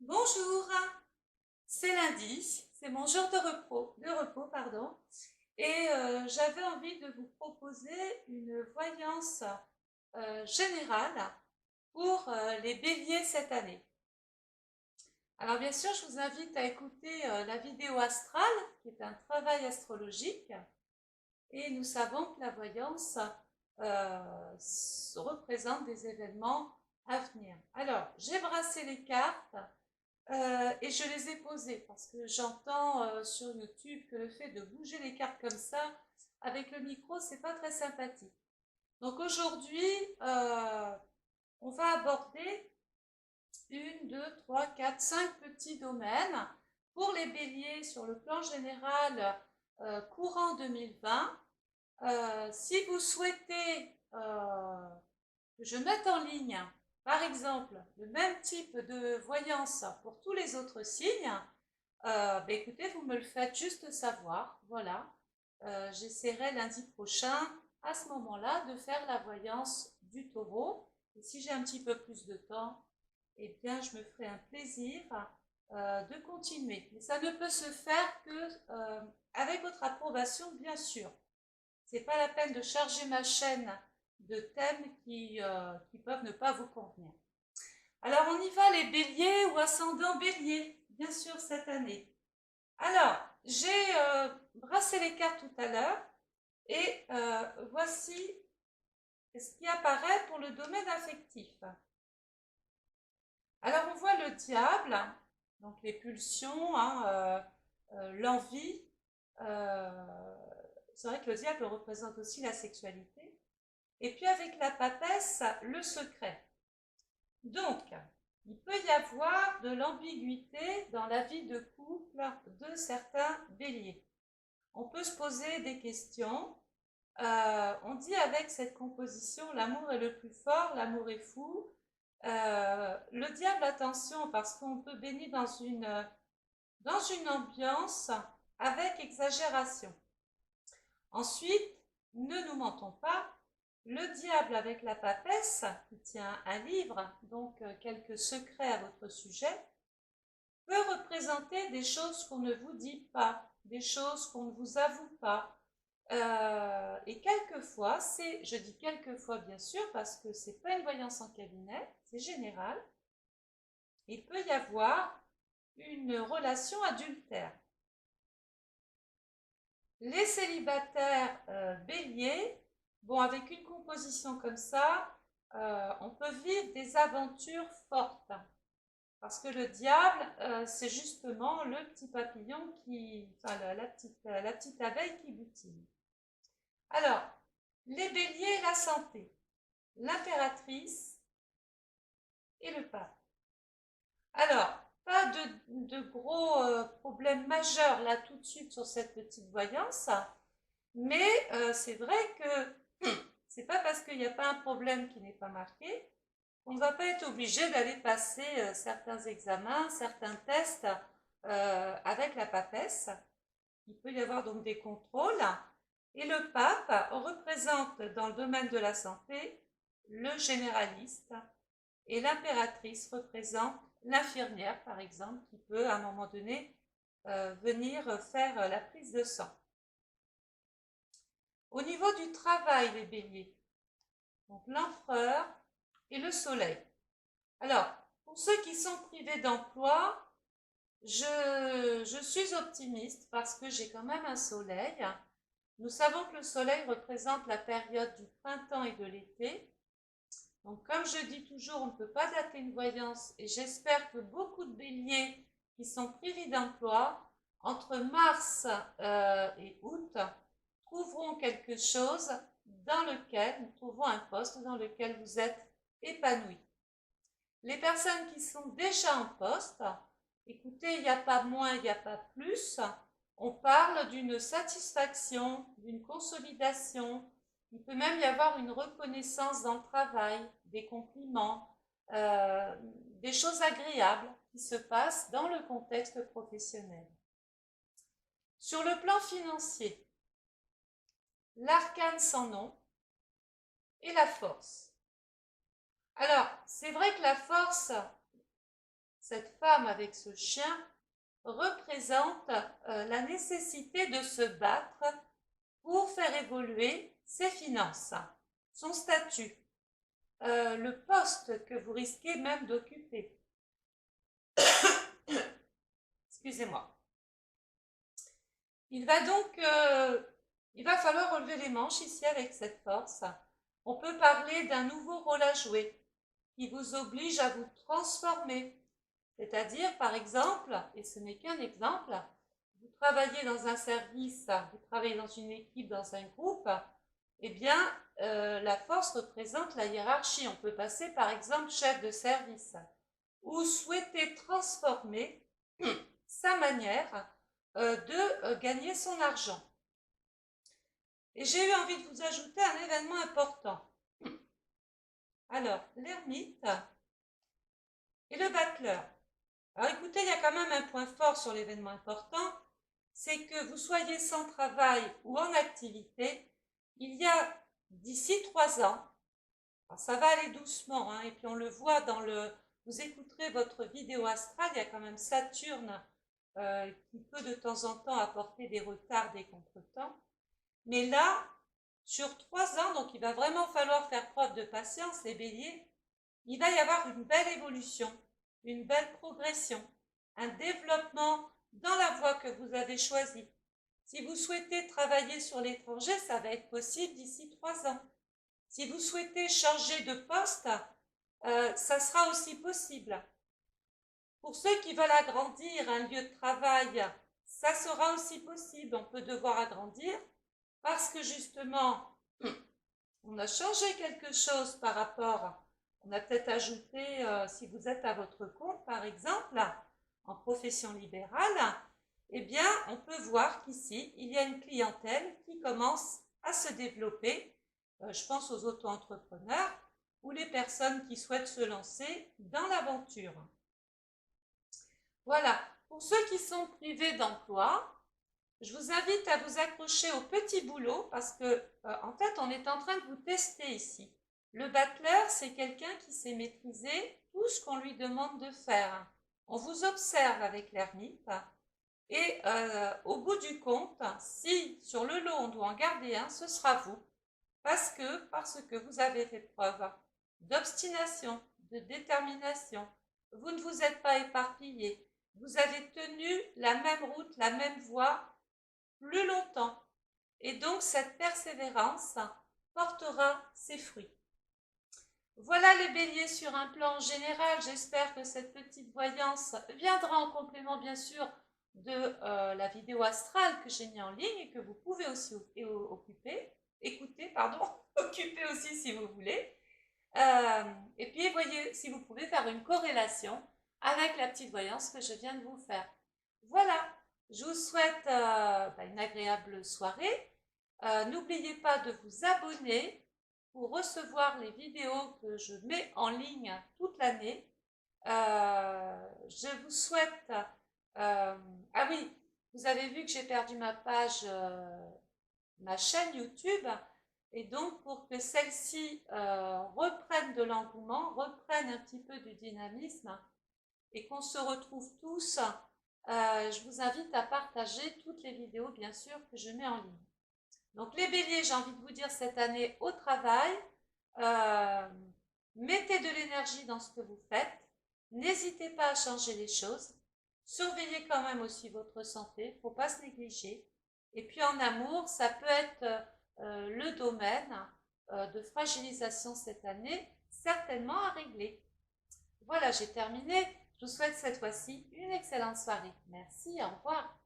Bonjour, c'est lundi, c'est mon jour de repos, pardon, et j'avais envie de vous proposer une voyance générale pour les béliers cette année. Alors bien sûr, je vous invite à écouter la vidéo astrale, qui est un travail astrologique, et nous savons que la voyance représente des événements à venir. Alors, j'ai brassé les cartes. Et je les ai posées parce que j'entends sur YouTube que le fait de bouger les cartes comme ça avec le micro, c'est pas très sympathique. Donc aujourd'hui, on va aborder une, deux, trois, quatre, cinq petits domaines pour les béliers sur le plan général courant 2020. Si vous souhaitez que je mette en ligne, par exemple, le même type de voyance pour tous les autres signes, écoutez, vous me le faites juste savoir. Voilà. J'essaierai lundi prochain, à ce moment-là, de faire la voyance du taureau. Et si j'ai un petit peu plus de temps, eh bien, je me ferai un plaisir de continuer. Mais ça ne peut se faire que avec votre approbation, bien sûr. C'est pas la peine de charger ma chaîne de thèmes qui peuvent ne pas vous convenir. Alors, on y va, les béliers ou ascendants béliers, bien sûr, cette année. Alors, j'ai brassé les cartes tout à l'heure et voici ce qui apparaît pour le domaine affectif. Alors, on voit le diable, donc les pulsions, l'envie. C'est vrai que le diable représente aussi la sexualité. Et puis avec la papesse, le secret. Donc, il peut y avoir de l'ambiguïté dans la vie de couple de certains béliers. On peut se poser des questions. On dit avec cette composition, l'amour est le plus fort, l'amour est fou. Le diable, attention, parce qu'on peut baigner dans une ambiance avec exagération. Ensuite, ne nous mentons pas, le diable avec la papesse, qui tient un livre, donc quelques secrets à votre sujet, peut représenter des choses qu'on ne vous dit pas, des choses qu'on ne vous avoue pas. Et quelquefois, je dis quelquefois bien sûr, parce que c'est pas une voyance en cabinet, c'est général, il peut y avoir une relation adultère. Les célibataires béliers, bon, avec une composition comme ça, on peut vivre des aventures fortes. Parce que le diable, c'est justement le petit papillon enfin la petite abeille qui butine. Alors, les béliers, la santé, l'impératrice et le pape. Alors, pas de gros problèmes majeurs là tout de suite sur cette petite voyance, mais c'est vrai que c'est pas parce qu'il n'y a pas un problème qui n'est pas marqué qu'on ne va pas être obligé d'aller passer certains examens, certains tests avec la papesse. Il peut y avoir donc des contrôles. Et le pape représente dans le domaine de la santé le généraliste et l'impératrice représente l'infirmière, par exemple, qui peut à un moment donné venir faire la prise de sang. Au niveau du travail, les béliers, donc l'empereur et le soleil. Alors, pour ceux qui sont privés d'emploi, je suis optimiste parce que j'ai quand même un soleil. Nous savons que le soleil représente la période du printemps et de l'été. Donc, comme je dis toujours, on ne peut pas dater une voyance et j'espère que beaucoup de béliers qui sont privés d'emploi, entre mars et août, trouveront quelque chose dans lequel, nous trouvons un poste dans lequel vous êtes épanoui. Les personnes qui sont déjà en poste, écoutez, il n'y a pas moins, il n'y a pas plus. On parle d'une satisfaction, d'une consolidation. Il peut même y avoir une reconnaissance dans le travail, des compliments, des choses agréables qui se passent dans le contexte professionnel. Sur le plan financier, l'arcane sans nom et la force. Alors, c'est vrai que la force, cette femme avec ce chien représente la nécessité de se battre pour faire évoluer ses finances, son statut, le poste que vous risquez même d'occuper. Excusez-moi. Il va donc, il va falloir relever les manches ici avec cette force. On peut parler d'un nouveau rôle à jouer qui vous oblige à vous transformer. C'est-à-dire, par exemple, et ce n'est qu'un exemple, vous travaillez dans un service, vous travaillez dans une équipe, dans un groupe, eh bien, la force représente la hiérarchie. On peut passer, par exemple, chef de service, ou souhaiter transformer sa manière de gagner son argent. Et j'ai eu envie de vous ajouter un événement important. Alors, l'ermite et le battleur. Alors écoutez, il y a quand même un point fort sur l'événement important, c'est que vous soyez sans travail ou en activité, il y a d'ici 3 ans, alors ça va aller doucement, hein, et puis on le voit dans le... Vous écouterez votre vidéo astrale, il y a quand même Saturne qui peut de temps en temps apporter des retards, des contretemps. Mais là, sur 3 ans, donc il va vraiment falloir faire preuve de patience, les béliers, il va y avoir une belle évolution, une belle progression, un développement dans la voie que vous avez choisie. Si vous souhaitez travailler sur l'étranger, ça va être possible d'ici 3 ans. Si vous souhaitez changer de poste, ça sera aussi possible. Pour ceux qui veulent agrandir un lieu de travail, ça sera aussi possible. On peut devoir agrandir parce que justement, on a changé quelque chose par rapport, on a peut-être ajouté, si vous êtes à votre compte par exemple, en profession libérale, eh bien, on peut voir qu'ici, il y a une clientèle qui commence à se développer. Je pense aux auto-entrepreneurs ou les personnes qui souhaitent se lancer dans l'aventure. Voilà, pour ceux qui sont privés d'emploi, je vous invite à vous accrocher au petit boulot parce que, en fait, on est en train de vous tester ici. Le battleur, c'est quelqu'un qui sait maîtriser tout ce qu'on lui demande de faire. On vous observe avec l'ermite et au bout du compte, si sur le lot on doit en garder un, ce sera vous. Parce que vous avez fait preuve d'obstination, de détermination. Vous ne vous êtes pas éparpillé. Vous avez tenu la même route, la même voie plus longtemps. Et donc, cette persévérance portera ses fruits. Voilà les béliers sur un plan général. J'espère que cette petite voyance viendra en complément, bien sûr, de la vidéo astrale que j'ai mis en ligne et que vous pouvez aussi écouter, occuper aussi si vous voulez. Et puis, voyez si vous pouvez faire une corrélation avec la petite voyance que je viens de vous faire. Voilà, je vous souhaite une agréable soirée. N'oubliez pas de vous abonner pour recevoir les vidéos que je mets en ligne toute l'année. Je vous souhaite... ah oui, vous avez vu que j'ai perdu ma page, ma chaîne YouTube. Et donc, pour que celle-ci reprenne de l'engouement, reprenne un petit peu du dynamisme et qu'on se retrouve tous, je vous invite à partager toutes les vidéos, bien sûr, que je mets en ligne. Donc, les béliers, j'ai envie de vous dire cette année au travail, mettez de l'énergie dans ce que vous faites, n'hésitez pas à changer les choses, surveillez quand même aussi votre santé, il ne faut pas se négliger. Et puis en amour, ça peut être le domaine de fragilisation cette année, certainement à régler. Voilà, j'ai terminé. Je vous souhaite cette fois-ci une excellente soirée. Merci, au revoir.